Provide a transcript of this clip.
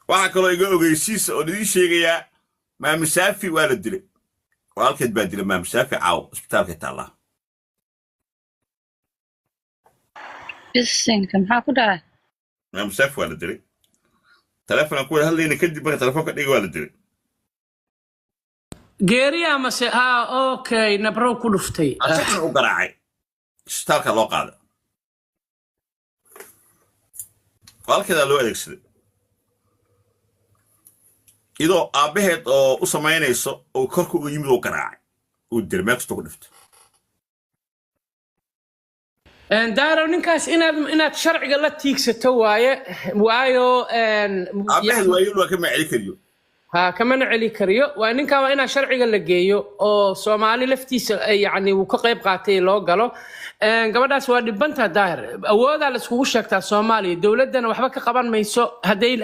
waxa kale iga ogeysiis oo idin sheegaya ma musaafi waa la dilay walkeed baa dilay ma musaafi caaw isbitaalka taala bisinka maxaa ku dhacay ma musaafi waa la dilay telefoon ku hadlayna kadib marka telefoonka dhiga waa la dilay geeriya ma se okay nabro ku dhuftay asxan u garaacay isbitaalka loo qaado walkeed loo adeegsaday idoo aabaheed oo u sameynayso oo korku u yimid oo garaacay oo dirmeexto ku dhifto daaro ninkaas inaad sharciga la tiigsato waayo aabaheed waayo loo kama celi kariyo kama celi kariyo waa ninka waa ina sharciga la geeyo oo Soomaali laftiisa yani uu ka qayb qaatay loo galo gabadhaas waa dhibanta daahir awooda la isku sheegtaa Soomaaliya dawladana waxba ka qaban mayso haday